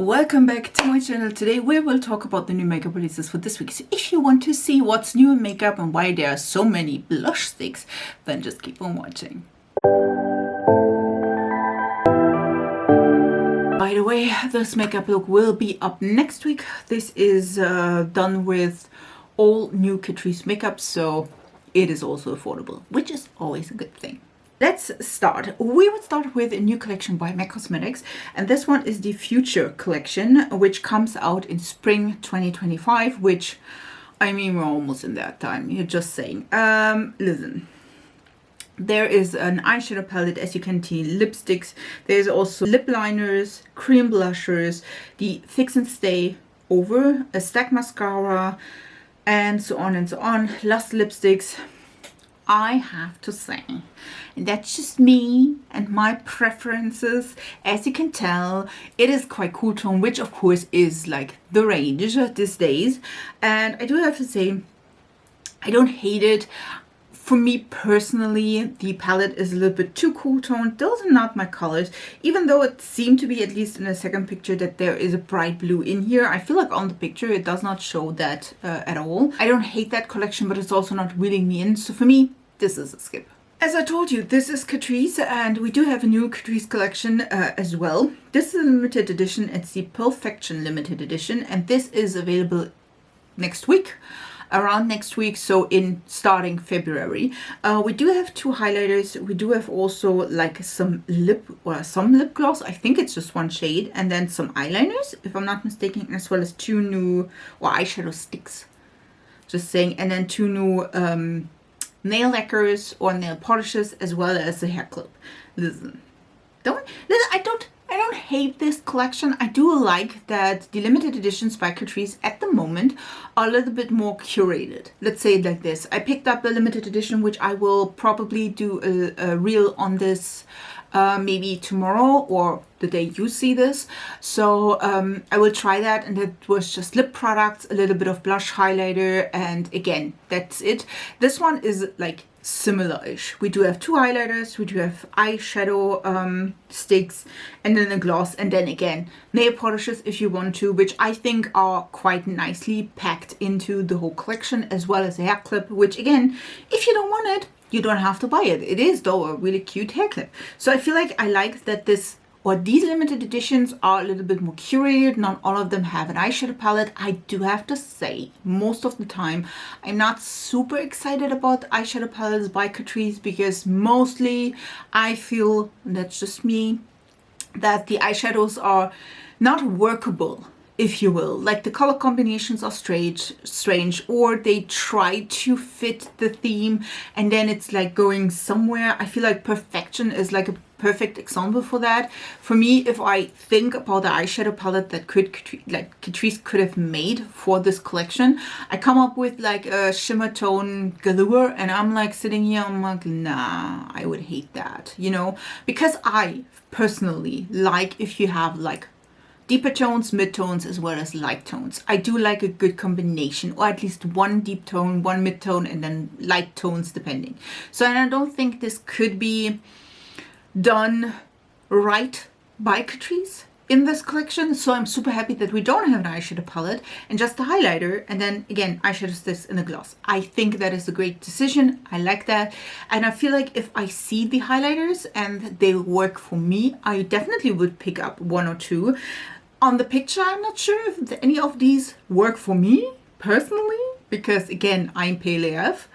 Welcome back to my channel. Today we will talk about the new makeup releases for this week. So if you want to see what's new in makeup and why there are so many blush sticks, then just keep on watching. By the way, this makeup look will be up next week. This is done with all new Catrice makeup, so it is also affordable, which is always a good thing. Let's start. We would start with a new collection by MAC Cosmetics, and this one is the Future collection, which comes out in spring 2025, which, I mean, we're almost in that time. You're just saying. Listen. There is an eyeshadow palette, as you can see, lipsticks. There's also lip liners, cream blushers, the Fix and Stay Over, a stack mascara, and so on and so on. Lust lipsticks. I have to say, and that's just me and my preferences. As you can tell, it is quite cool tone, which of course is like the range these days. And I do have to say, I don't hate it. For me personally, the palette is a little bit too cool toned. Those are not my colors, even though it seemed to be, at least in the second picture, that there is a bright blue in here. I feel like on the picture it does not show that at all. I don't hate that collection, but it's also not reeling me in. So for me, this is a skip. As I told you, this is Catrice, and we do have a new Catrice collection as well. This is a limited edition. It's the Pearlfection limited edition, and this is available next week. Around next week, so in starting February. We do have two highlighters. We do have also like some lip gloss. I think it's just one shade, and then some eyeliners, if I'm not mistaken, as well as two new eyeshadow sticks. Just saying, and then two new nail lacquers or nail polishes, as well as a hair clip. Listen, I don't hate this collection. I do like that the limited editions by Catrice at the moment are a little bit more curated. Let's say it like this. I picked up the limited edition, which I will probably do a reel on this maybe tomorrow or the day you see this. So I will try that, and it was just lip products, a little bit of blush highlighter, and again, that's it. This one is like similar-ish. We do have two highlighters, we do have eyeshadow sticks, and then a gloss, and then again nail polishes if you want to, which I think are quite nicely packed into the whole collection, as well as a hair clip, which again, if you don't want it, you don't have to buy it. It is though a really cute hair clip. So I feel like I like that these limited editions are a little bit more curated. Not all of them have an eyeshadow palette. I do have to say, most of the time, I'm not super excited about eyeshadow palettes by Catrice, because mostly I feel, and that's just me, that the eyeshadows are not workable, if you will. Like the color combinations are strange, or they try to fit the theme and then it's like going somewhere. I feel like Perfection is like a perfect example for that. For me, if I think about the eyeshadow palette that Catrice could have made for this collection, I come up with like a shimmer tone galore, and I'm like sitting here, I'm like, nah, I would hate that, you know, because I personally like if you have like deeper tones, mid-tones, as well as light tones. I do like a good combination, or at least one deep tone, one mid-tone, and then light tones depending. So, and I don't think this could be done right by Catrice in this collection. So I'm super happy that we don't have an eyeshadow palette and just a highlighter, and then again eyeshadow sticks and a gloss. I think that is a great decision. I like that, and I feel like if I see the highlighters and they work for me, I definitely would pick up one or two. On the picture, I'm not sure if any of these work for me personally, because again, I'm pale AF.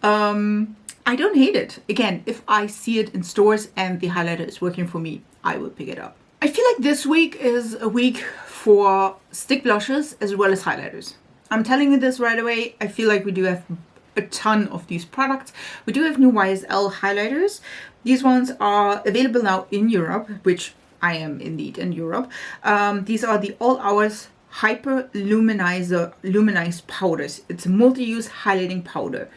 I don't hate it. Again, if I see it in stores and the highlighter is working for me, I will pick it up. I feel like this week is a week for stick blushes as well as highlighters. I'm telling you this right away. I feel like we do have a ton of these products. We do have new YSL highlighters. These ones are available now in Europe, which I am indeed in Europe. These are the All Hours Hyper Luminized powders. It's a multi-use highlighting powder.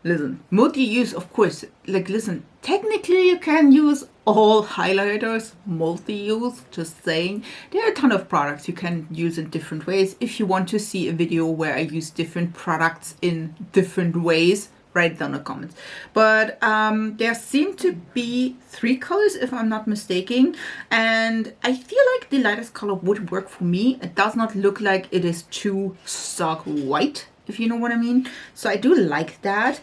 Listen, multi-use, of course, like listen, technically you can use all highlighters, multi-use, just saying. There are a ton of products you can use in different ways. If you want to see a video where I use different products in different ways, write it down in the comments. But there seem to be 3 colors, if I'm not mistaken, and I feel like the lightest color would work for me. It does not look like it is too stark white, if you know what I mean. So I do like that.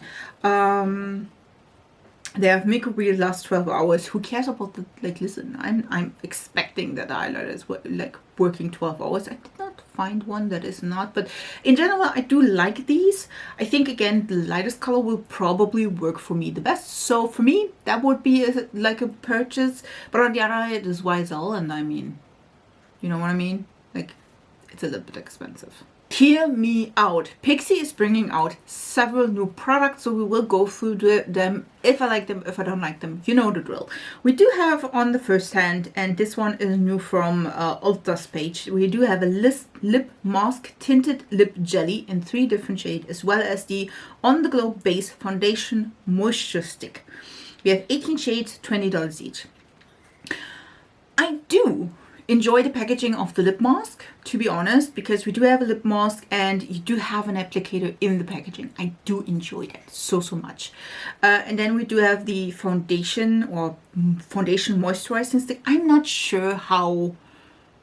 They have makeup really last 12 hours. Who cares about the, like, listen, I'm expecting that eyeliner is like working 12 hours. I did not find one that is not, but in general, I do like these. I think, again, the lightest color will probably work for me the best. So for me, that would be like a purchase. But on the other hand, it is YSL, and I mean, you know what I mean? Like, it's a little bit expensive. Hear me out. Pixi is bringing out several new products, so we will go through them. If I like them, if I don't like them, you know the drill. We do have on the first hand, and this one is new from Ulta's page, we do have a lip mask tinted lip jelly in 3 different shades, as well as the On The Glow Base Foundation Moisture Stick. We have 18 shades, $20 each. I do enjoy the packaging of the lip mask, to be honest, because we do have a lip mask and you do have an applicator in the packaging. I do enjoy that so much. And then we do have the foundation or foundation moisturizing stick. I'm not sure how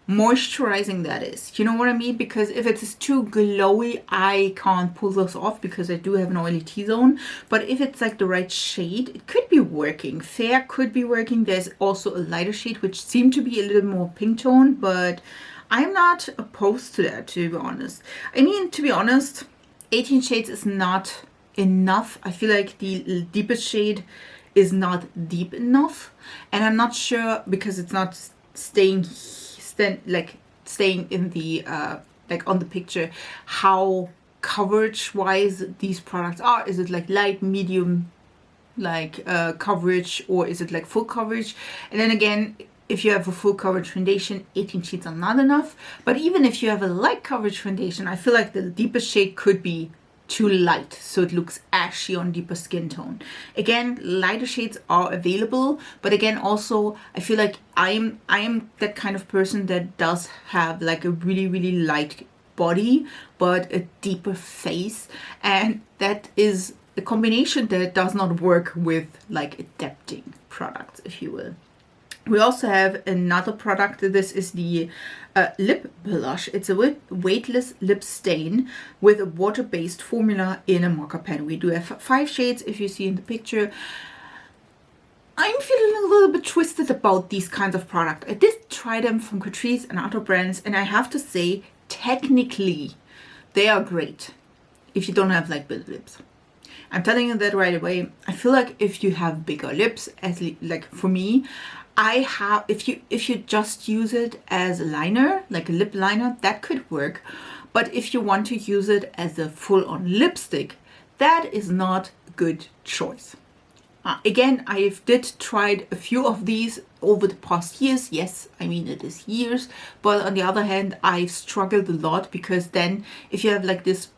moisturizing that is, you know what I mean? Because if it is too glowy, I can't pull those off because I do have an oily T-zone. But if it's like the right shade, it could be working. Fair could be working. There's also a lighter shade which seemed to be a little more pink tone, but I'm not opposed to that, to be honest. I mean, to be honest, 18 shades is not enough. I feel like the deepest shade is not deep enough, and I'm not sure because it's not staying in the like on the picture how coverage wise these products are. Is it like light, medium, like coverage, or is it like full coverage? And then again, if you have a full coverage foundation, 18 shades are not enough. But even if you have a light coverage foundation, I feel like the deepest shade could be too light, so it looks ashy on deeper skin tone. Again, lighter shades are available, but again, also I feel like I am that kind of person that does have like a really light body but a deeper face, and that is a combination that does not work with like adapting products, if you will. We also have another product. This is the lip blush. It's a weightless lip stain with a water-based formula in a marker pen. We do have 5 shades, if you see in the picture. I'm feeling a little bit twisted about these kinds of products. I did try them from Catrice and other brands, and I have to say, technically, they are great if you don't have like big lips. I'm telling you that right away. I feel like if you have bigger lips, as like for me, if you just use it as a liner, like a lip liner, that could work. But if you want to use it as a full-on lipstick, that is not a good choice. Again, I did tried a few of these over the past years. Yes, I mean it is years. But on the other hand, I've struggled a lot because then if you have like this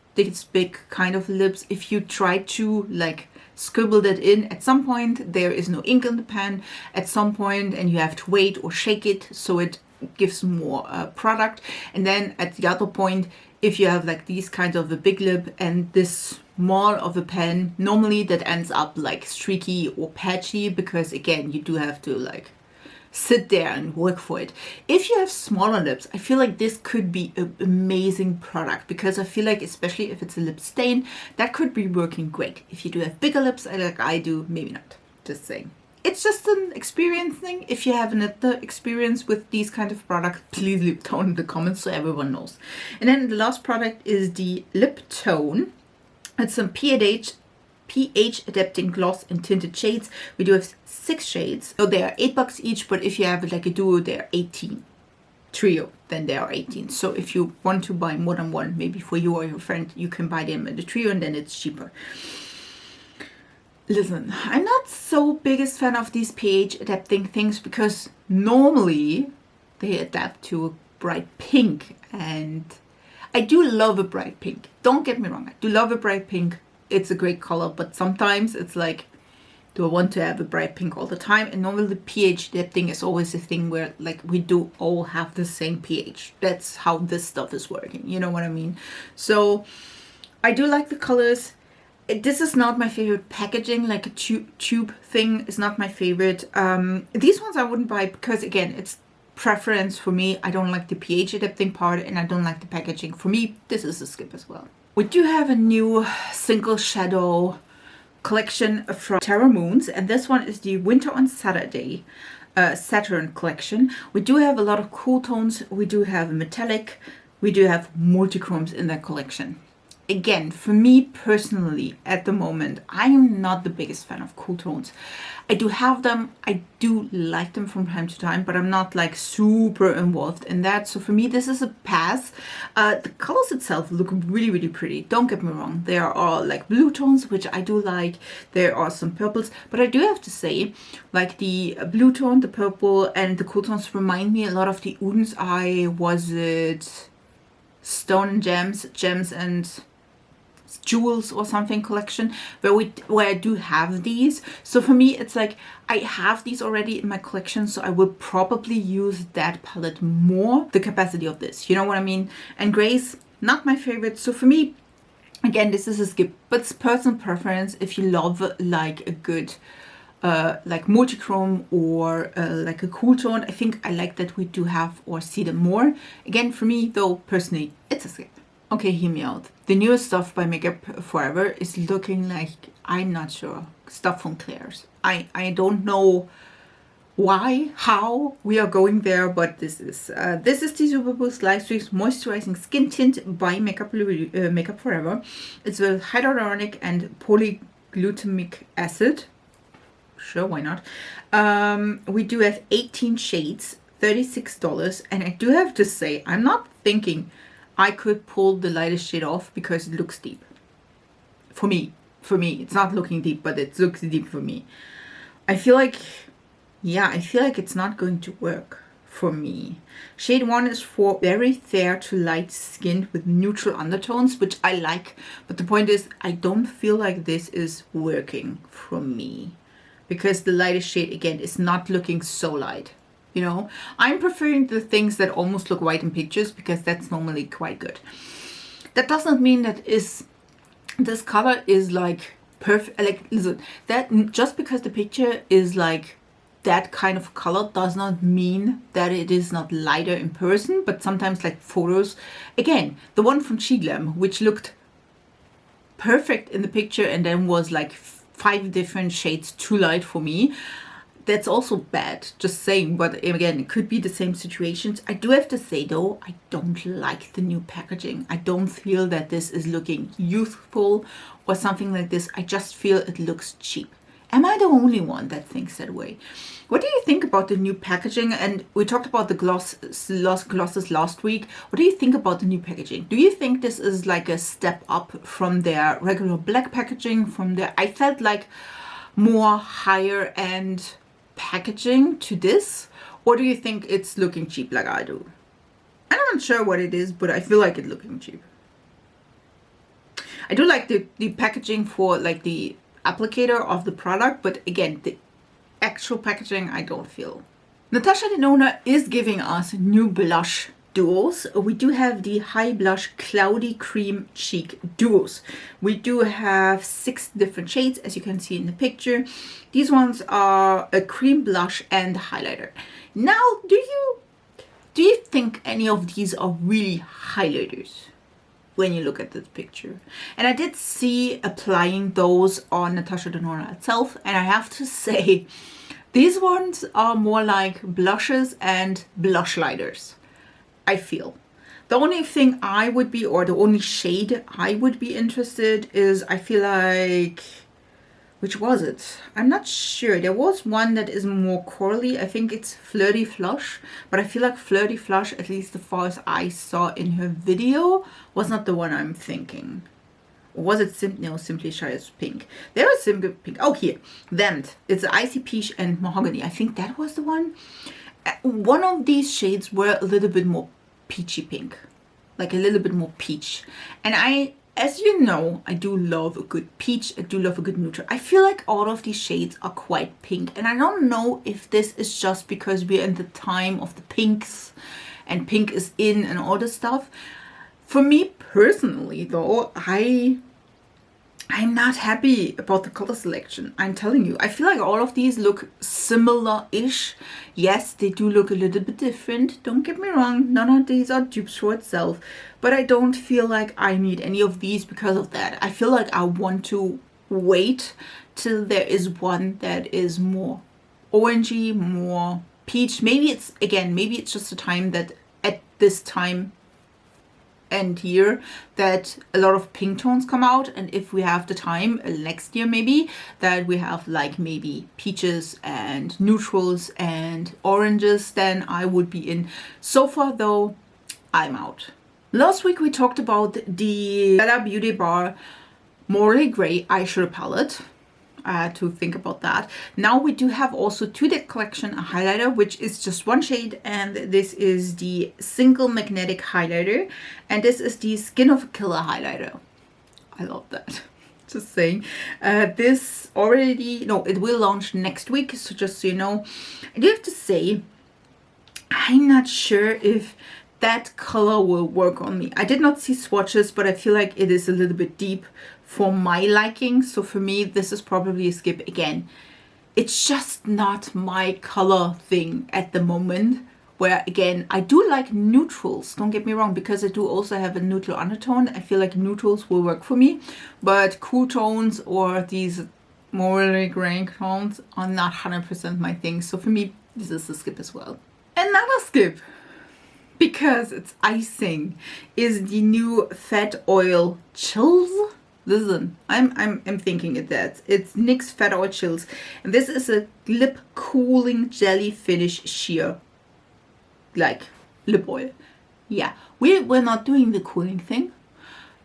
big kind of lips, if you try to like scribble that in, at some point there is no ink in the pen at some point, and you have to wait or shake it so it gives more product. And then at the other point, if you have like these kinds of a big lip and this small of a pen, normally that ends up like streaky or patchy because again you do have to like sit there and work for it. If you have smaller lips, I feel like this could be an amazing product because I feel like, especially if it's a lip stain, that could be working great. If you do have bigger lips like I do, maybe not. Just saying. It's just an experience thing. If you have another experience with these kind of products, please leave it down in the comments so everyone knows. And then the last product is the Lip Tone. It's some pH adapting gloss in tinted shades. We do have 6 shades. So they are $8 each, but if you have like a duo, they're 18. Trio, then they are 18. So if you want to buy more than one, maybe for you or your friend, you can buy them in the trio and then it's cheaper. Listen, I'm not so biggest fan of these pH adapting things because normally they adapt to a bright pink, and I do love a bright pink. Don't get me wrong, I do love a bright pink. It's a great color, but sometimes it's like, do I want to have a bright pink all the time? And normally the pH adapting is always a thing where like we do all have the same pH. That's how this stuff is working, you know what I mean? So I do like the colors. This is not my favorite packaging, like a tube thing is not my favorite. These ones I wouldn't buy because, again, it's preference for me. I don't like the pH adapting part and I don't like the packaging. For me, this is a skip as well. We do have a new single shadow collection from Terra Moons, and this one is the Winter on Saturday Saturn collection. We do have a lot of cool tones. We do have metallic. We do have multichromes in that collection. Again, for me personally, at the moment, I am not the biggest fan of cool tones. I do have them, I do like them from time to time, but I'm not like super involved in that. So for me, this is a pass. The colors itself look really, really pretty. Don't get me wrong. There are like blue tones, which I do like. There are some purples, but I do have to say, like the blue tone, the purple, and the cool tones remind me a lot of the Udens. Was it Stone and Gems and Jewels or something collection where I do have these. So for me, it's like I have these already in my collection, so I will probably use that palette more, the capacity of this, you know what I mean? And grays, not my favorite. So for me, again, this is a skip, but it's personal preference. If you love like a good like multichrome or like a cool tone, I think I like that we do have or see them more. Again, for me though, personally, it's a skip. Okay, hear me out. The newest stuff by Makeup Forever is looking like, I'm not sure, stuff from Claire's. I don't know why, how we are going there, but this is the Super Boost Live Streaks Moisturizing Skin Tint by Makeup Forever. It's with hyaluronic and polyglutamic acid. Sure, why not? We do have 18 shades, $36, and I do have to say, I'm not thinking I could pull the lightest shade off because it looks deep. For me, it's not looking deep, but it looks deep for me. I feel like, yeah, I feel like it's not going to work for me. Shade 1 is for very fair to light skin with neutral undertones, which I like. But the point is, I don't feel like this is working for me because the lightest shade, again, is not looking so light. You know, I'm preferring the things that almost look white in pictures because that's normally quite good. That does not mean that this color is like perfect. Like, listen, that just because the picture is like that kind of color does not mean that it is not lighter in person. But sometimes, like photos, again, the one from She Glam, which looked perfect in the picture and then was like 5 different shades too light for me. That's also bad, just saying, but again, it could be the same situations. I do have to say though, I don't like the new packaging. I don't feel that this is looking youthful or something like this. I just feel it looks cheap. Am I the only one that thinks that way? What do you think about the new packaging? And we talked about the glosses last week. What do you think about the new packaging? Do you think this is like a step up from their regular black packaging? I felt like more higher end packaging to this, or do you think it's looking cheap like I do? I'm not sure what it is, but I feel like it's looking cheap. I do like the packaging for like the applicator of the product, but again, the actual packaging I don't feel. Natasha Denona is giving us new blush duos. We do have the High Blush Cloudy Cream Cheek duos. We do have 6 different shades, as you can see in the picture. These ones are a cream blush and highlighter. Now, do you think any of these are really highlighters when you look at this picture? And I did see applying those on Natasha Denona itself, and I have to say, these ones are more like blushes and blush lighters, I feel. The only thing I would be, or the only shade I would be interested is, I feel like, which was it? I'm not sure. There was one that is more corally. I think it's Flirty Flush, but I feel like Flirty Flush, at least as far as I saw in her video, was not the one I'm thinking. Or was it Simply Shy as Pink? There was Simply Pink. Oh, here. Vent. It's Icy Peach and Mahogany. I think that was the one. One of these shades were a little bit more peachy pink, like a little bit more peach. And as you know, I do love a good peach. I do love a good neutral. I feel like all of these shades are quite pink. And I don't know if this is just because we're in the time of the pinks and pink is in and all this stuff. For me personally though, I I'm not happy about the color selection. I'm telling you, I feel like all of these look similar-ish. Yes, they do look a little bit different. Don't get me wrong. None of these are dupes for itself. But I don't feel like I need any of these because of that. I feel like I want to wait till there is one that is more orangey, more peach. Maybe it's, again, maybe it's just a time that at this time and year that a lot of pink tones come out, and if we have the time next year maybe that we have like maybe peaches and neutrals and oranges, then I would be in. So far though, I'm out. Last week we talked about the Bella Beauty Bar Morley Gray eyeshadow palette. I had to think about that. Now we do have also to the collection a highlighter, which is just one shade, and this is the single magnetic highlighter, and this is the Skin of a Killer highlighter. I love that. Just saying. This already, no, it will launch next week, so just so you know. I do have to say, I'm not sure if that color will work on me. I did not see swatches, but I feel like it is a little bit deep for my liking, so for me this is probably a skip. Again, it's just not my color thing at the moment, where again I do like neutrals, don't get me wrong, because I do also have a neutral undertone. I feel like neutrals will work for me, but cool tones or these more gray tones are not 100% my thing, so for me this is a skip as well. Another skip, because it's icing, is the new Fat Oil Chillz. Listen, I'm thinking it that it's NYX Fat Oil Chillz, and this is a lip cooling jelly finish sheer, like lip oil. Yeah, we're not doing the cooling thing.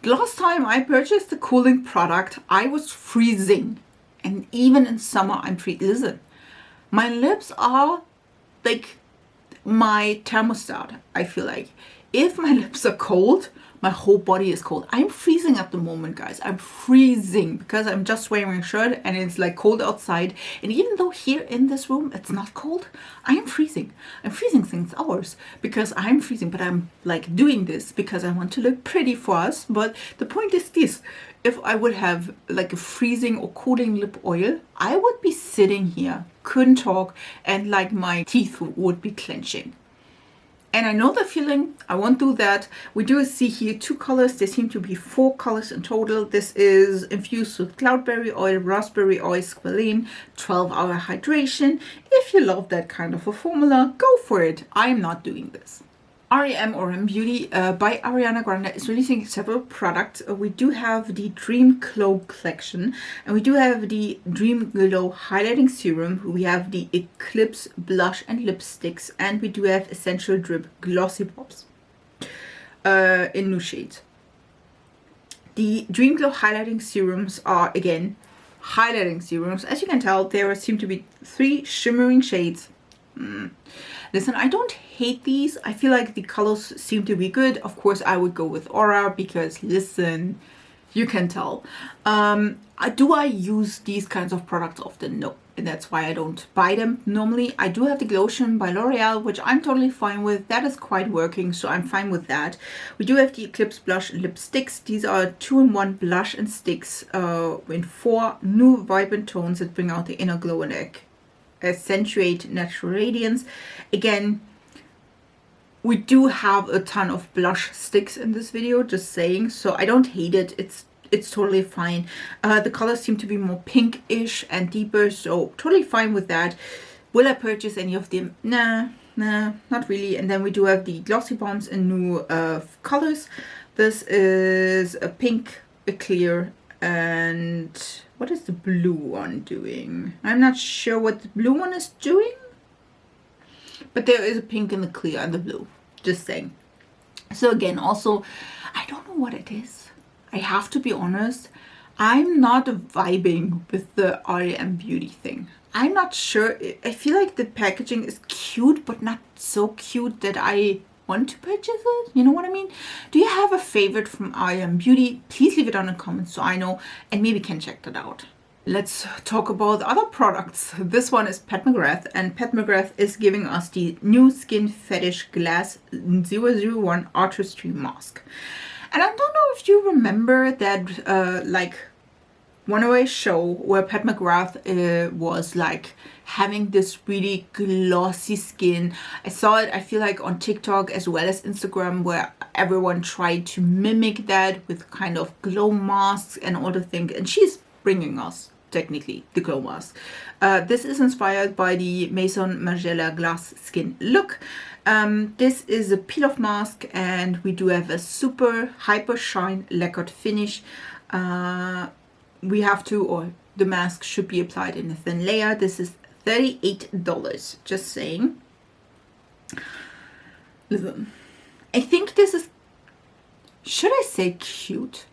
The last time I purchased the cooling product, I was freezing, and even in summer I'm Listen, my lips are like my thermostat. I feel like if my lips are cold, my whole body is cold. I'm freezing at the moment, guys. I'm freezing because I'm just wearing a shirt and it's like cold outside. And even though here in this room it's not cold, I am freezing. I'm freezing since hours because I'm freezing, but I'm like doing this because I want to look pretty for us. But the point is this: if I would have like a freezing or cooling lip oil, I would be sitting here, couldn't talk, and like my teeth would be clenching. And I know the feeling, I won't do that. We do see here two colors. There seem to be 4 colors in total. This is infused with cloudberry oil, raspberry oil, squalene, 12-hour hydration. If you love that kind of a formula, go for it. I'm not doing this. R.E.M Beauty by Ariana Grande is releasing several products. We do have the Dream Glow collection, and we do have the Dream Glow highlighting serum. We have the Eclipse blush and lipsticks, and we do have Essential Drip glossy pops in new shades. The Dream Glow highlighting serums are again highlighting serums. As you can tell, there seem to be 3 shimmering shades. Listen, I don't hate these. I feel like the colors seem to be good. Of course, I would go with Aura because, listen, you can tell. Do I use these kinds of products often? No. And that's why I don't buy them normally. I do have the Glotion by L'Oreal, which I'm totally fine with. That is quite working, so I'm fine with that. We do have the Eclipse blush and lipsticks. These are 2-in-1 blush and sticks in 4 new vibrant tones that bring out the inner glow and accentuate natural radiance. Again, we do have a ton of blush sticks in this video, just saying, so I don't hate it. It's totally fine. The colors seem to be more pinkish and deeper, so totally fine with that. Will I purchase any of them? Nah, not really. And then we do have the glossy bombs in new colors. This is a pink, a clear, and what is the blue one doing? I'm not sure what the blue one is doing, but there is a pink and the clear and the blue, just saying. So again, also, I don't know what it is. I have to be honest, I'm not vibing with the R.E.M Beauty thing. I'm not sure. I feel like the packaging is cute, but not so cute that I want to purchase it. You know what I mean? Do you have a favorite from R.E.M Beauty? Please leave it on the comments so I know and maybe can check that out. Let's talk about other products. This one is Pat McGrath, and Pat McGrath is giving us the new Skin Fetish Glass 001 Artistry Mask. And I don't know if you remember that like Runaway show where Pat Mcgrath was like having this really glossy skin. I saw it, I feel like, on TikTok as well as Instagram, where everyone tried to mimic that with kind of glow masks and all the things, and she's bringing us technically the glow mask. This is inspired by the Maison Margiela glass skin look. This is a peel off mask, and we do have a super hyper shine lacquered finish. We have to, or the mask should be applied in a thin layer. This is $38, just saying. Listen, I think this is, should I say cute?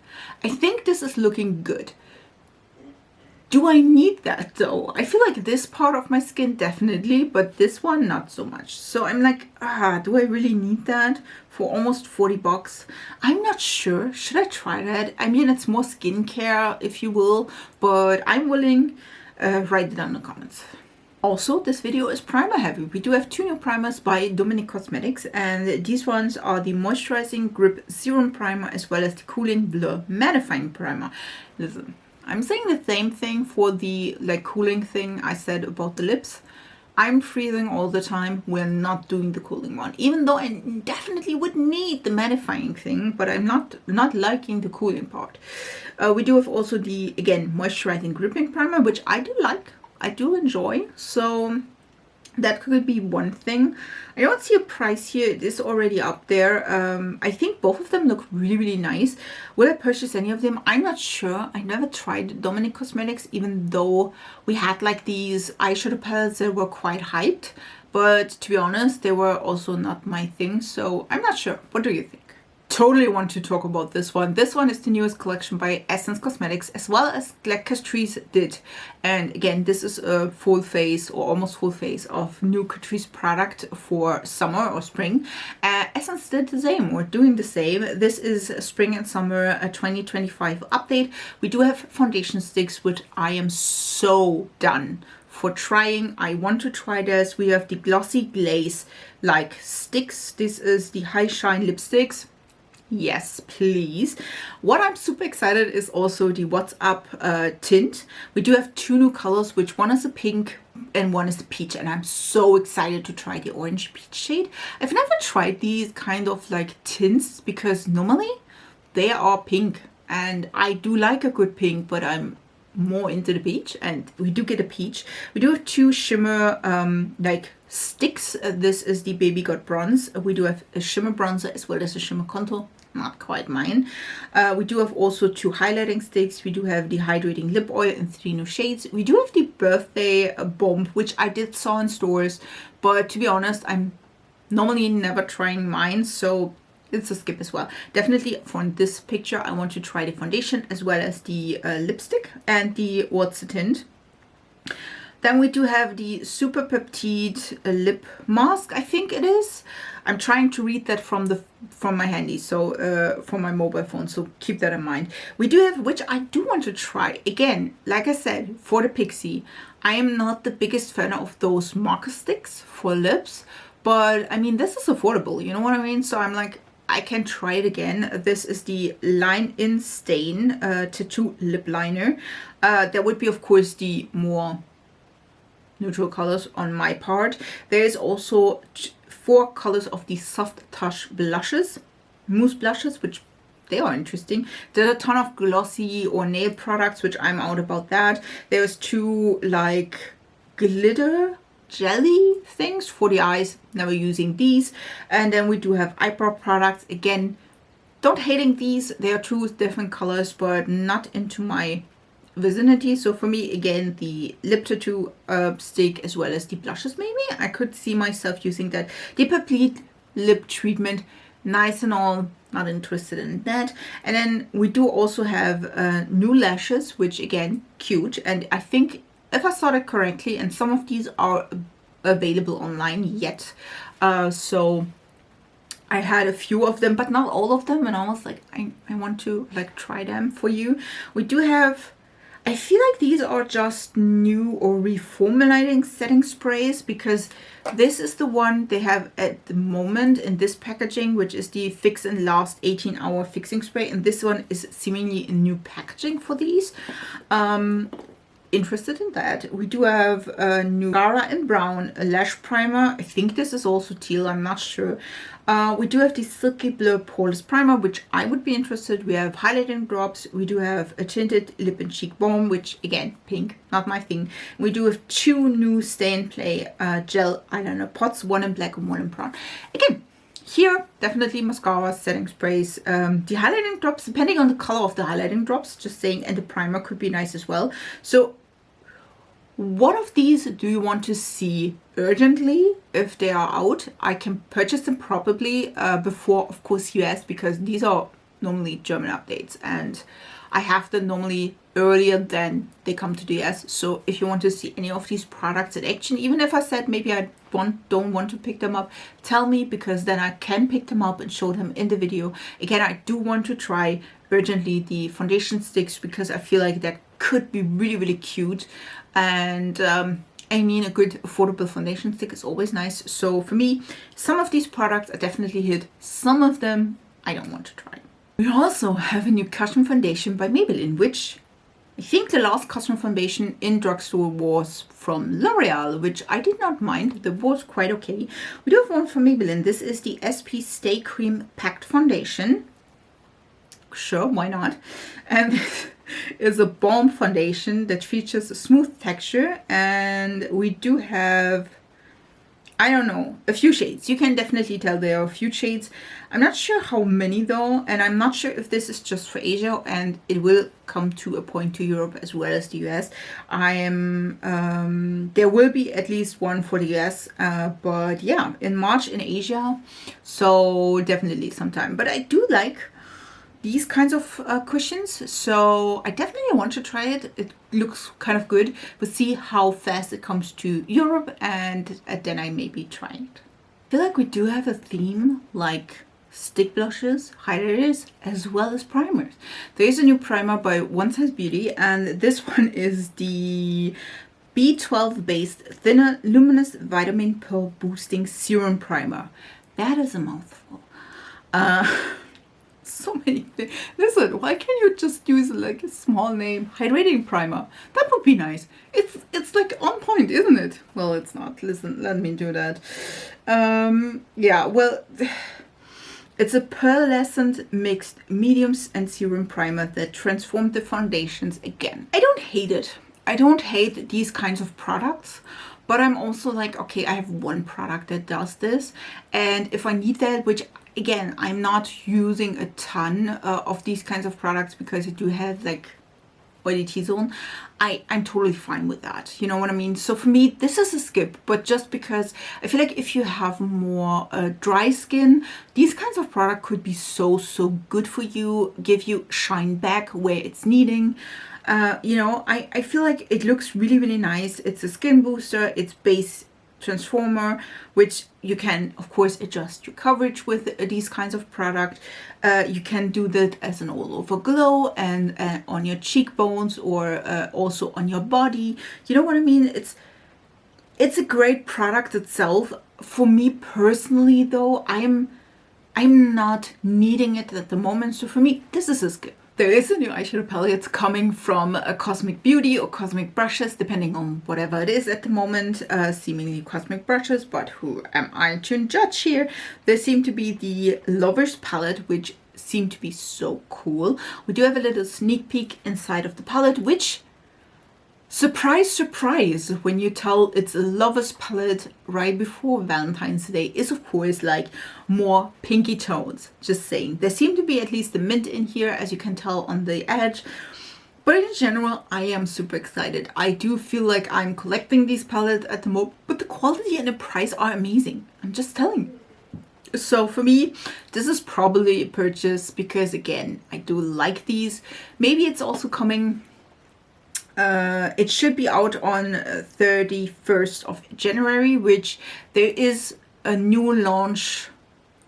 I think this is looking good. Do I need that though? I feel like this part of my skin definitely, but this one not so much. So I'm like, do I really need that for almost 40 bucks? I'm not sure. Should I try that? I mean, it's more skincare, if you will, but I'm willing. Write it down in the comments. Also, this video is primer heavy. We do have 2 new primers by Dominique Cosmetics, and these ones are the Moisturizing Grip Serum Primer as well as the Cooling Blur Mattifying Primer. Listen, I'm saying the same thing for the like cooling thing I said about the lips. I'm freezing all the time. We're not doing the cooling one, even though I definitely would need the mattifying thing, but I'm not liking the cooling part. We do have also the, again, moisturizing gripping primer, which I do like. I do enjoy. So that could be one thing. I don't see a price here. It is already up there. I think both of them look really, really nice. Will I purchase any of them? I'm not sure. I never tried Dominique Cosmetics, even though we had like these eyeshadow palettes that were quite hyped. But to be honest, they were also not my thing. So I'm not sure. What do you think? Totally want to talk about this one. This one is the newest collection by Essence Cosmetics, as well as like Catrice did. And again, this is a full face or almost full face of new Catrice product for summer or spring. Essence did the same, or doing the same. This is spring and summer 2025 update. We do have foundation sticks, which I am so done for trying. I want to try this. We have the glossy glaze like sticks. This is the high shine lipsticks. Yes, please. What I'm super excited is also the What's Up tint. We do have 2 new colors, which one is a pink and one is a peach, and I'm so excited to try the orange peach shade. I've never tried these kind of like tints because normally they are pink, and I do like a good pink, but I'm more into the peach, and we do get a peach. We do have 2 shimmer like sticks. This is the Baby Got Bronze. We do have a shimmer bronzer as well as a shimmer contour. Not quite mine. We do have also 2 highlighting sticks. We do have the hydrating lip oil in 3 new shades. We do have the birthday bomb, which I did saw in stores, but to be honest, I'm normally never trying mine, so it's a skip as well. Definitely from this picture, I want to try the foundation as well as the lipstick and the What's the Tint. Then we do have the Super Peptide lip mask, I think it is. I'm trying to read that from my handy, so from my mobile phone, so keep that in mind. We do have, which I do want to try, again, like I said, for the Pixi. I am not the biggest fan of those marker sticks for lips, but I mean, this is affordable, you know what I mean? So I'm like, I can try it again. This is the Line In Stain Tattoo Lip Liner. There would be, of course, the more neutral colors on my part. There is also 4 colors of the Soft Touch blushes, mousse blushes, which they are interesting. There's a ton of glossy or nail products, which I'm out about that. There's 2 like glitter jelly things for the eyes, never using these. And then we do have eyebrow products. Again, don't hating these. They are 2 different colors, but not into my vicinity. So for me, again, the lip tattoo stick as well as the blushes, maybe I could see myself using that. The Complete Lip Treatment, nice and all, not interested in that. And then we do also have new lashes, which again, cute. And I think if I saw it correctly, and some of these are available online yet, so I had a few of them, but not all of them, and I was like, I want to like try them for you. We do have, I feel like these are just new or reformulating setting sprays, because this is the one they have at the moment in this packaging, which is the Fix and Last 18-hour fixing spray, and this one is seemingly a new packaging for these. Interested in that. We do have a new Mascara in brown, a lash primer. I think this is also teal, I'm not sure. We do have the Silky Blur Poreless Primer, which I would be interested. We have highlighting drops. We do have a tinted lip and cheek balm, which again, pink, not my thing. We do have 2 new Stay and Play gel eyeliner pots, one in black and one in brown. Again, here, definitely mascara, setting sprays, the highlighting drops, depending on the color of the highlighting drops, just saying, and the primer could be nice as well. So what of these do you want to see urgently if they are out? I can purchase them probably before, of course, US, because these are normally German updates and I have them normally earlier than they come to the US. So if you want to see any of these products in action, even if I said maybe I don't want to pick them up, tell me, because then I can pick them up and show them in the video. Again, I do want to try urgently the foundation sticks, because I feel like that could be really, really cute. And I mean, a good affordable foundation stick is always nice. So for me, some of these products are definitely hit. Some of them I don't want to try. We also have a new custom foundation by Mabelline, which I think the last custom foundation in drugstore was from L'Oreal, which I did not mind. That was quite okay. We do have one from Mabelline. This is the SP Stay Cream Pact Foundation. Sure, why not? And this is a balm foundation that features a smooth texture, and we do have, I don't know, a few shades. You can definitely tell there are a few shades. I'm not sure how many though, and I'm not sure if this is just for Asia, and it will come to a point to Europe as well as the US. There will be at least one for the US, but yeah, in March in Asia, so definitely sometime. But I do like these kinds of cushions, so I definitely want to try it. It looks kind of good. We'll see how fast it comes to Europe, and then I maybe try it. I feel like we do have a theme, like stick blushes, highlighters, as well as primers. There is a new primer by Onesize Beauty, and this one is the B12 based thinner luminous vitamin pearl boosting serum primer. That is a mouthful. So many things. Listen, why can't you just use like a small name hydrating primer? That would be nice. It's like on point, isn't it? Well, it's not. Listen, let me do that. Yeah, well, it's a pearlescent mixed mediums and serum primer that transformed the foundations again. I don't hate it. I don't hate these kinds of products, but I'm also like, okay, I have one product that does this, and if I need that, which again, I'm not using a ton of these kinds of products because I do have like oily T-zone, I'm totally fine with that. You know what I mean? So for me, this is a skip, but just because I feel like if you have more dry skin, these kinds of product could be so good for you, give you shine back where it's needing. You know, I feel like it looks really nice. It's a skin booster, it's base transformer, which you can of course adjust your coverage with these kinds of product. You can do that as an all over glow and on your cheekbones, or also on your body. You know what I mean? It's a great product itself. For me personally though, I'm not needing it at the moment, so for me this is a skip. There is a new eyeshadow palette coming from Cosmic Beauty or Cosmic Brushes, depending on whatever it is at the moment. Seemingly Cosmic Brushes, but who am I to judge here? There seem to be the Lovers palette, which seem to be so cool. We do have a little sneak peek inside of the palette, which, surprise, surprise, when you tell it's a Lovers palette right before Valentine's Day, is of course like more pinky tones. Just saying. There seem to be at least the mint in here, as you can tell on the edge. But in general, I am super excited. I do feel like I'm collecting these palettes at the moment, but the quality and the price are amazing. I'm just telling you. So for me, this is probably a purchase because again, I do like these. Maybe it's also coming. It should be out on 31st of January, which there is a new launch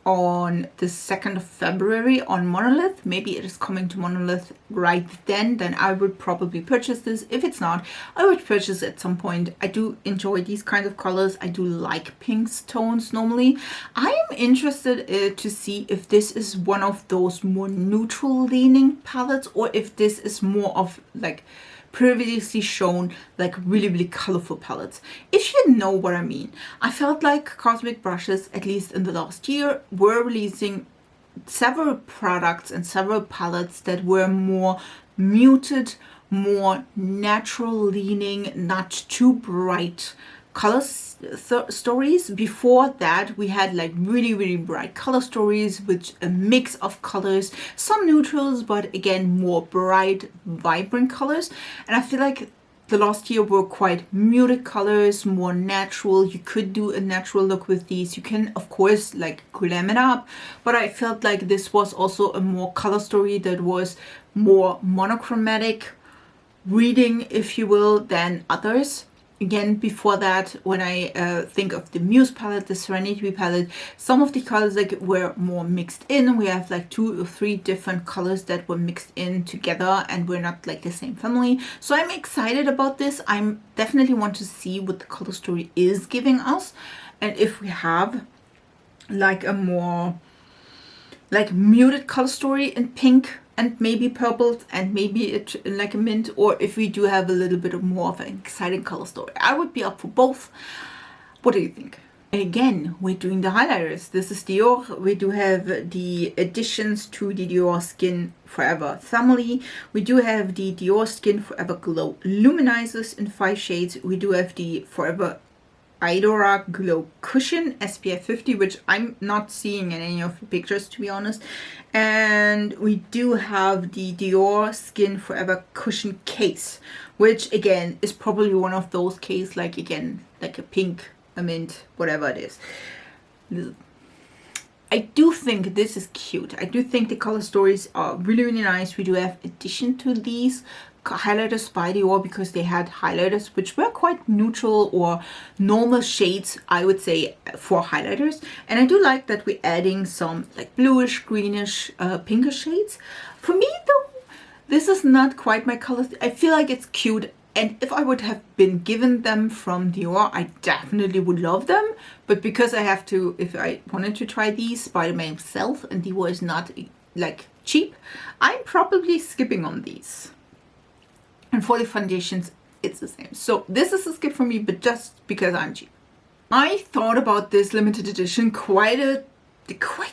on the 2nd of February on Monolith. Maybe it is coming to Monolith right then I would probably purchase this. If it's not, I would purchase at some point. I do enjoy these kinds of colors. I do like pinks tones normally. I am interested to see if this is one of those more neutral leaning palettes, or if this is more of like previously shown like really colorful palettes. If you know what I mean. I felt like Cosmic Brushes, at least in the last year, were releasing several products and several palettes that were more muted, more natural leaning, not too bright color stories. Before that we had like really bright color stories with a mix of colors, some neutrals, but again more bright vibrant colors. And I feel like the last year were quite muted colors, more natural. You could do a natural look with these. You can of course like glam it up, but I felt like this was also a more color story that was more monochromatic reading, if you will, than others. Again, before that, when I think of the Muse palette, the Serenity palette, some of the colors like were more mixed in. We have like 2 or 3 different colors that were mixed in together and we're not like the same family. So I'm excited about this. I'm definitely want to see what the color story is giving us, and if we have like a more like muted color story in pink and maybe purple and maybe it like a mint, or if we do have a little bit of more of an exciting color story. I would be up for both. What do you think? Again, we're doing the highlighters. This is Dior. We do have the additions to the Dior Skin Forever family. We do have the Dior Skin Forever Glow Luminizers in 5 shades. We do have the Forever Idora Glow Cushion SPF 50, which I'm not seeing in any of the pictures, to be honest. And we do have the Dior Skin Forever Cushion Case, which again is probably one of those cases, like again, like a pink, a mint, whatever it is. I do think this is cute. I do think the color stories are really nice. We do have addition to these highlighters by Dior, because they had highlighters which were quite neutral or normal shades, I would say, for highlighters. And I do like that we're adding some like bluish, greenish, pinkish shades. For me though, this is not quite my color. I feel like it's cute, and if I would have been given them from Dior, I definitely would love them. But because I have to, if I wanted to try these by myself and Dior is not like cheap, I'm probably skipping on these. And for the foundations, it's the same. So this is a skip for me, but just because I'm cheap. I thought about this limited edition quite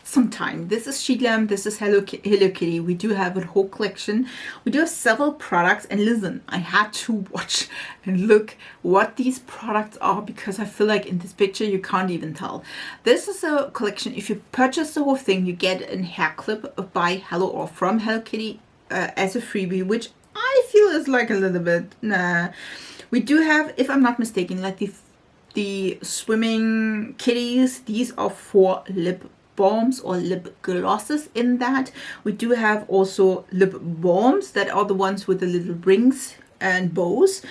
some time. This is Sheet Lamp, this is Hello Kitty. We do have a whole collection. We do have several products, and listen, I had to watch and look what these products are, because I feel like in this picture you can't even tell. This is a collection. If you purchase the whole thing, you get a hair clip by Hello or from Hello Kitty as a freebie, which I feel is like a little bit nah. We do have, if I'm not mistaken, like the swimming kitties. These are 4 lip balms or lip glosses in that. We do have also lip balms that are the ones with the little rings and bows.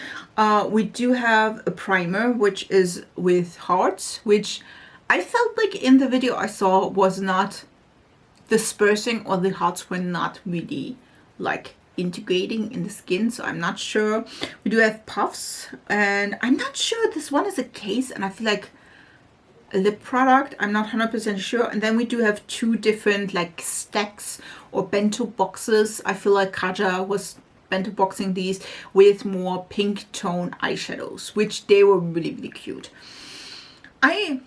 We do have a primer which is with hearts, which I felt like in the video I saw was not dispersing, or the hearts were not really like integrating in the skin, so I'm not sure. We do have puffs, and I'm not sure this one is a case, and I feel like a lip product, I'm not 100% sure. And then we do have 2 different like stacks or bento boxes. I feel like Kaja was bento boxing these with more pink tone eyeshadows, which they were really cute. I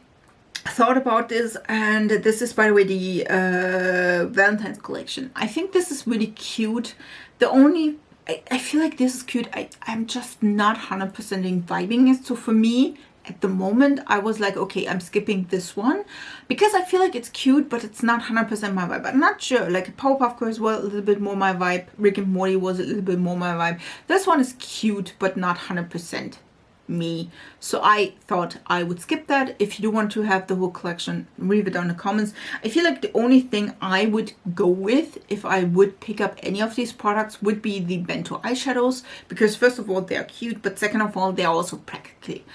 thought about this, and this is, by the way, the Valentine's collection. I think this is really cute. The only, I feel like this is cute. I'm just not 100% vibing it. So for me, at the moment, I was like, okay, I'm skipping this one because I feel like it's cute, but it's not 100% my vibe. I'm not sure. Like Powerpuff Girls was a little bit more my vibe. Rick and Morty was a little bit more my vibe. This one is cute, but not 100% me. So I thought I would skip that. If you do want to have the whole collection, leave it down in the comments. I feel like the only thing I would go with if I would pick up any of these products would be the bento eyeshadows, because first of all, they're cute, but second of all, they're also practically,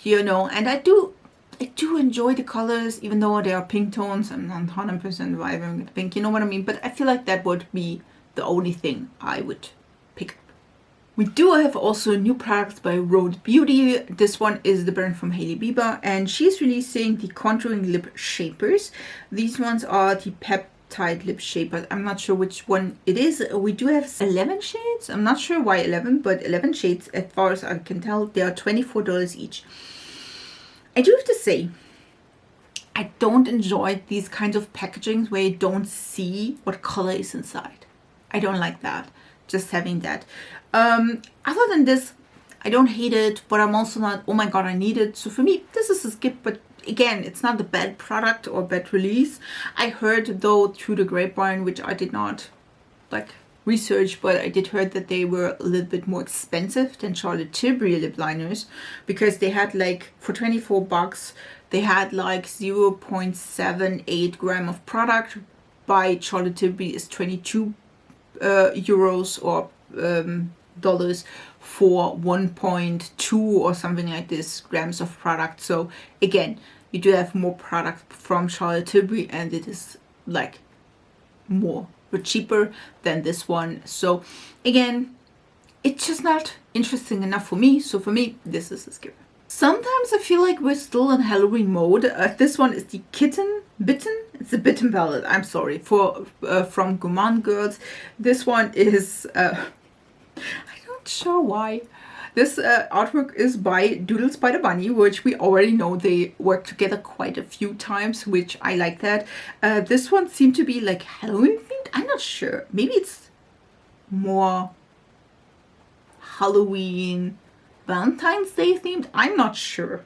you know, and I do I do enjoy the colors, even though they are pink tones. I'm not 100% vibing with pink, you know what I mean? But I feel like that would be the only thing I would pick up. We do have also new products by Beaute. This one is the brand from Hailey Bieber, and she's releasing the contouring lip shapers. These ones are the peptide lip shapers. I'm not sure which one it is. We do have 11 shades. I'm not sure why 11, but 11 shades as far as I can tell. They are $24 each. I do have to say, I don't enjoy these kinds of packagings where you don't see what color is inside. I don't like that. Just having that. Other than this, I don't hate it, but I'm also not, oh my god, I need it. So for me, this is a skip, but again, it's not a bad product or bad release. I heard though through the grapevine, which I did not like research, but I did heard that they were a little bit more expensive than Charlotte Tilbury lip liners, because they had like, for 24 bucks, they had like 0.78 gram of product. By Charlotte Tilbury is 22 euros or dollars for 1.2 or something like this grams of product. So again, you do have more product from Charlotte Tilbury, and it is like more but cheaper than this one. So again, it's just not interesting enough for me. So for me, this is a skip. Sometimes I feel like we're still in Halloween mode. This one is the Bitten. It's the Bitten palette. I'm sorry, for from Gourmand Girls. This one is I'm not sure why. This artwork is by Doodles by the Bunny, which we already know they work together quite a few times, which I like that. This one seemed to be like Halloween themed. I'm not sure. Maybe it's more Halloween, Valentine's Day themed. I'm not sure.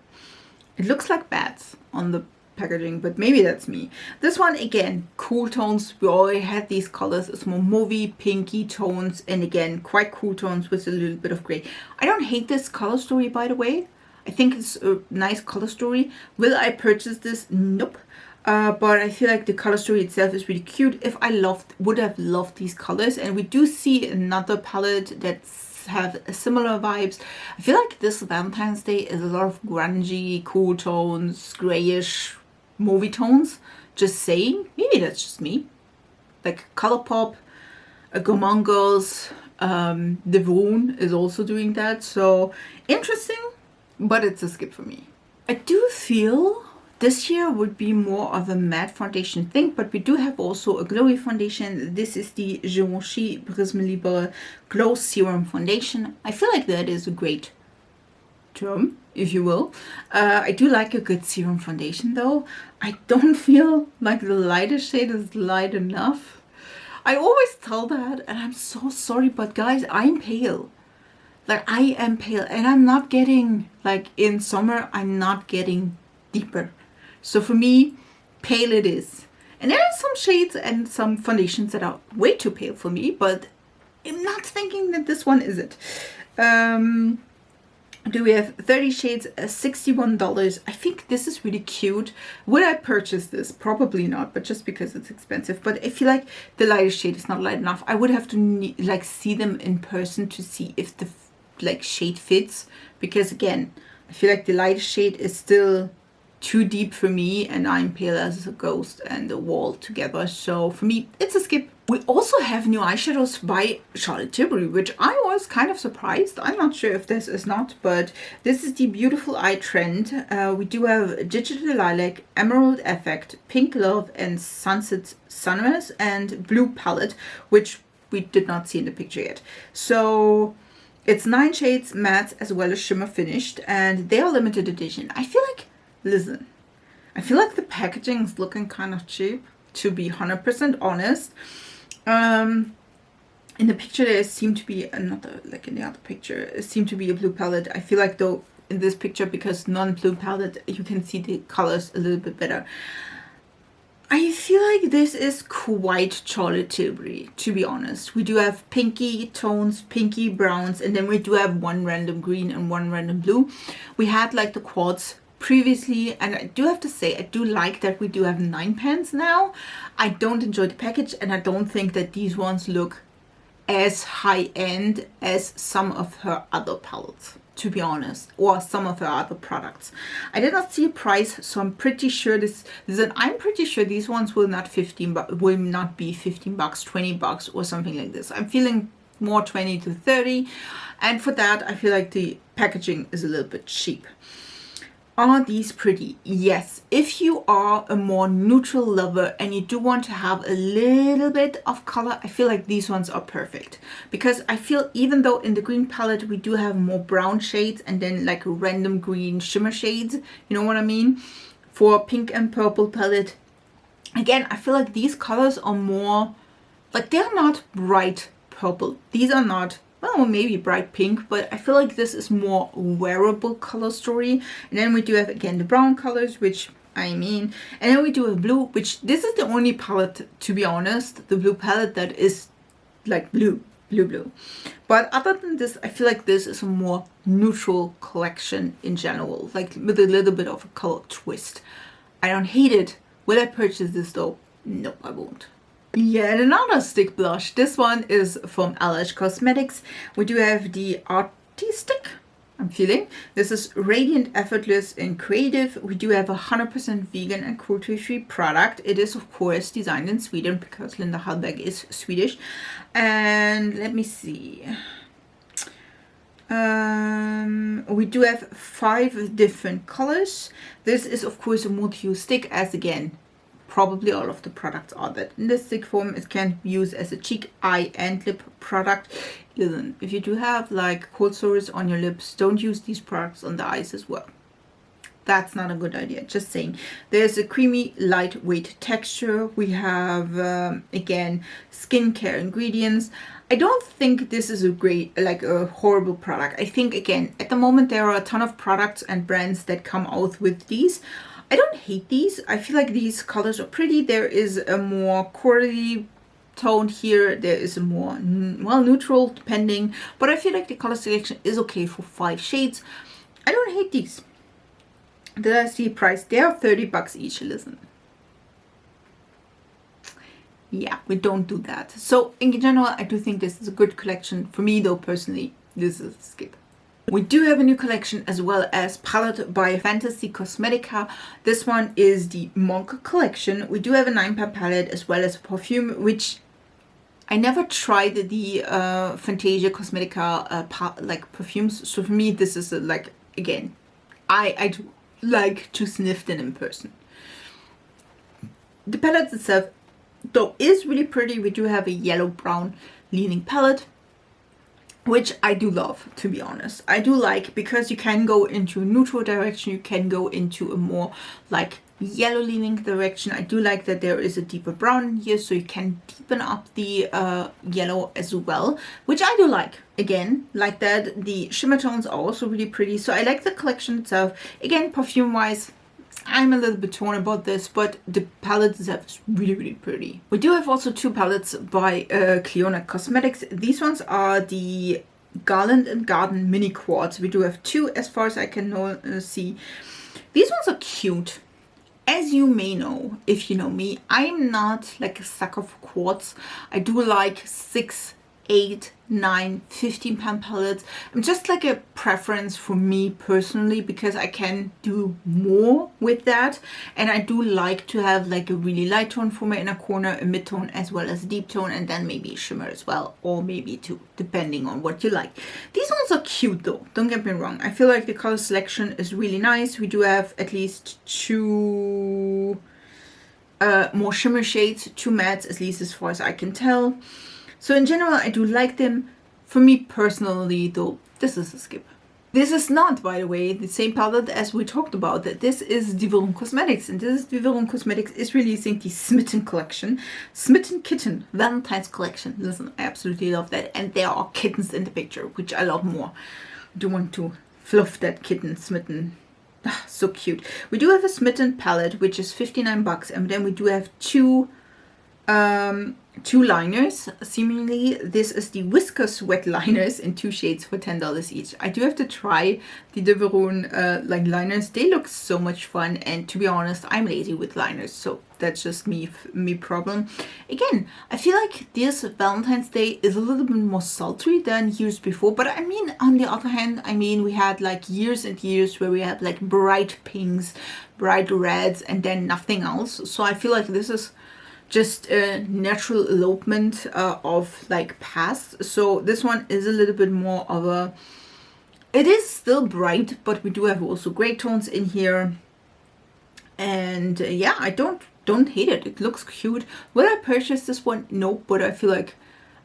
It looks like bats on the packaging, but maybe that's me. This one, again, cool tones. We already had these colors. It's more mauvey, pinky tones, and again, quite cool tones with a little bit of gray. I don't hate this color story, by the way. I think it's a nice color story. Will I purchase this? Nope. But I feel like the color story itself is really cute. If I would have loved these colors. And we do see another palette that's have similar vibes. I feel like this Valentine's Day is a lot of grungy, cool tones, grayish, movie tones. Just saying. Maybe that's just me. Like Colourpop, Gourmand Girls, Devon is also doing that. So interesting, but it's a skip for me. I do feel this year would be more of a matte foundation thing, but we do have also a glowy foundation. This is the Givenchy Prisme Libre Glow Serum Foundation. I feel like that is a great term, if you will. I do like a good serum foundation though. I don't feel like the lighter shade is light enough. I always tell that, and I'm so sorry, but guys, I'm pale. Like, I am pale, and I'm not getting, like in summer, I'm not getting deeper. So for me, pale it is. And there are some shades and some foundations that are way too pale for me, but I'm not thinking that this one is it. Do we have 30 shades, $61. I think this is really cute. Would I purchase this? Probably not, but just because it's expensive. But I feel like the lighter shade is not light enough. I would have to like see them in person to see if the like shade fits, because again, I feel like the lighter shade is still too deep for me, and I'm pale as a ghost and a wall together. So for me, it's a skip. We also have new eyeshadows by Charlotte Tilbury, which I was kind of surprised. I'm not sure if this is not, but this is the Beautiful Eye Trend. We do have Digital Lilac, Emerald Effect, Pink Love, and Sunset Sunrise, and Blue Palette, which we did not see in the picture yet. So it's 9 shades matte as well as shimmer finished, and they are limited edition. I feel like, listen, I feel like the packaging is looking kind of cheap, to be 100% honest. In the picture there seemed to be another, like in the other picture, it seemed to be a blue palette. I feel like though in this picture, because non-blue palette, you can see the colors a little bit better. I feel like this is quite Charlotte Tilbury, to be honest. We do have pinky tones, pinky browns, and then we do have one random green and one random blue. We had like the quartz previously, and I do have to say, I do like that we do have 9 pans now. I don't enjoy the package, and I don't think that these ones look as high-end as some of her other palettes. to be honest, or some of her other products. I did not see a price, so I'm pretty sure I'm pretty sure these ones will not be 15 bucks, 20 bucks or something like this. I'm feeling more 20 to 30, and for that I feel like the packaging is a little bit cheap. Are these pretty? Yes. If you are a more neutral lover and you do want to have a little bit of color, I feel like these ones are perfect. Because I feel even though in the green palette we do have more brown shades and then like random green shimmer shades, you know what I mean? For pink and purple palette, again, I feel like these colors are more, like they're not bright purple. These are not, well, maybe bright pink, but I feel like this is more wearable color story. And then we do have again the brown colors, which I mean, and then we do have blue, which this is the only palette, to be honest, the blue palette that is like blue. But other than this, I feel like this is a more neutral collection in general, like with a little bit of a color twist. I don't hate it. Will I purchase this though? No, I won't. Yeah, and another stick blush. This one is from LH Cosmetics. We do have the Artistry, I'm feeling. This is Radiant, Effortless, and Creative. We do have a 100% vegan and cruelty-free product. It is, of course, designed in Sweden because Linda Hallberg is Swedish. And let me see. We do have 5 different colors. This is, of course, a multi-use stick, as again, probably all of the products are that. In this stick form, it can be used as a cheek, eye, and lip product. Listen, if you do have like cold sores on your lips, don't use these products on the eyes as well. That's not a good idea, just saying. There's a creamy, lightweight texture. We have, again, skincare ingredients. I don't think this is a great, like a horrible product. I think, again, at the moment, there are a ton of products and brands that come out with these. I don't hate these. I feel like these colors are pretty. There is a more corally tone here. There is a more, well, neutral depending. But I feel like the color selection is okay for 5 shades. I don't hate these. Did I see a price? They are 30 bucks each. Listen. Yeah, we don't do that. So in general, I do think this is a good collection. For me though, personally, this is a skip. We do have a new collection as well as palette by Fantasy Cosmetica. This one is the Monk collection. We do have a 9-pan palette as well as a perfume, which I never tried the Fantasia Cosmetica like perfumes. So for me, this is like, again, I do like to sniff them in person. The palette itself, though, is really pretty. We do have a yellow-brown leaning palette, which I do love, to be honest. I do like, because you can go into a neutral direction, you can go into a more like yellow leaning direction. I do like that there is a deeper brown here, so you can deepen up the yellow as well, which I do like. Again, like that. The shimmer tones are also really pretty, so I like the collection itself. Again, perfume wise, I'm a little bit torn about this, but the palette itself is really pretty. We do have also 2 palettes by Cleona Cosmetics. These ones are the Garland and Garden Mini Quartz. We do have 2 as far as I can see. These ones are cute. As you may know, if you know me, I'm not like a sucker for quartz. I do like 6, 8, 9, 15-pan palettes. I'm just like a preference for me personally, because I can do more with that, and I do like to have like a really light tone for my inner corner, a mid-tone as well as a deep tone, and then maybe a shimmer as well, or maybe 2, depending on what you like. These ones are cute though, don't get me wrong. I feel like the color selection is really nice. We do have at least 2 more shimmer shades, 2 mattes, at least as far as I can tell. So in general, I do like them. For me personally, though, this is a skip. This is not, by the way, the same palette as we talked about. That this is Divirum Cosmetics, and this is Divirum Cosmetics is releasing the Smitten collection, Smitten Kitten Valentine's collection. Listen, I absolutely love that, and there are kittens in the picture, which I love more. I do want to fluff that kitten, Smitten. Ah, so cute. We do have a Smitten palette, which is 59 bucks, and then we do have 2 two liners. Seemingly this is the Whiskers wet liners in 2 shades for $10 each. I do have to try the De Veroon like liners. They look so much fun, and to be honest, I'm lazy with liners, so that's just me problem. Again, I feel like this Valentine's Day is a little bit more sultry than years before, but I mean, on the other hand, I mean, we had like years and years where we had like bright pinks, bright reds, and then nothing else. So I feel like this is just a natural elopement of like past. So this one is a little bit more of a, it is still bright, but we do have also gray tones in here. And yeah, I don't hate it. It looks cute. Will I purchase this one? No, but I feel like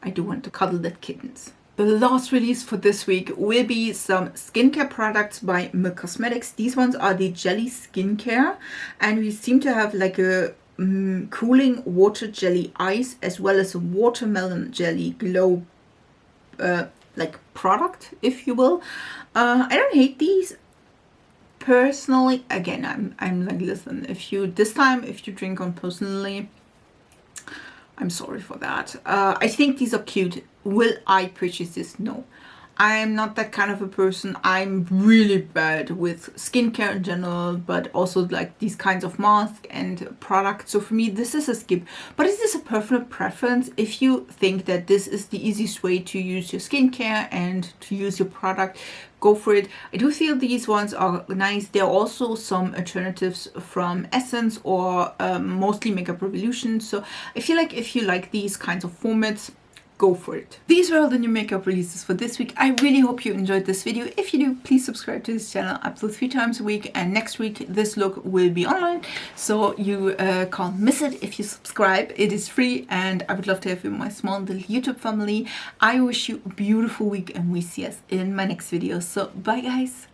I do want to cuddle that kittens. The last release for this week will be some skincare products by Milk Cosmetics. These ones are the Jelly Skincare, and we seem to have like a cooling water jelly ice as well as a watermelon jelly glow like product, if you will. I don't hate these personally. Again, I'm like, listen, if you drink on personally, I'm sorry for that. I think these are cute. Will I purchase this? No. I'm not that kind of a person. I'm really bad with skincare in general, but also like these kinds of masks and products. So for me, this is a skip. But it is a personal preference. If you think that this is the easiest way to use your skincare and to use your product, go for it. I do feel these ones are nice. There are also some alternatives from Essence or mostly Makeup Revolution. So I feel like if you like these kinds of formats, go for it. These were all the new makeup releases for this week. I really hope you enjoyed this video. If you do, please subscribe to this channel. I upload 3 times a week, and next week this look will be online, so you can't miss it if you subscribe. It is free, and I would love to have you in my small little YouTube family. I wish you a beautiful week, and we see us in my next video. So bye guys.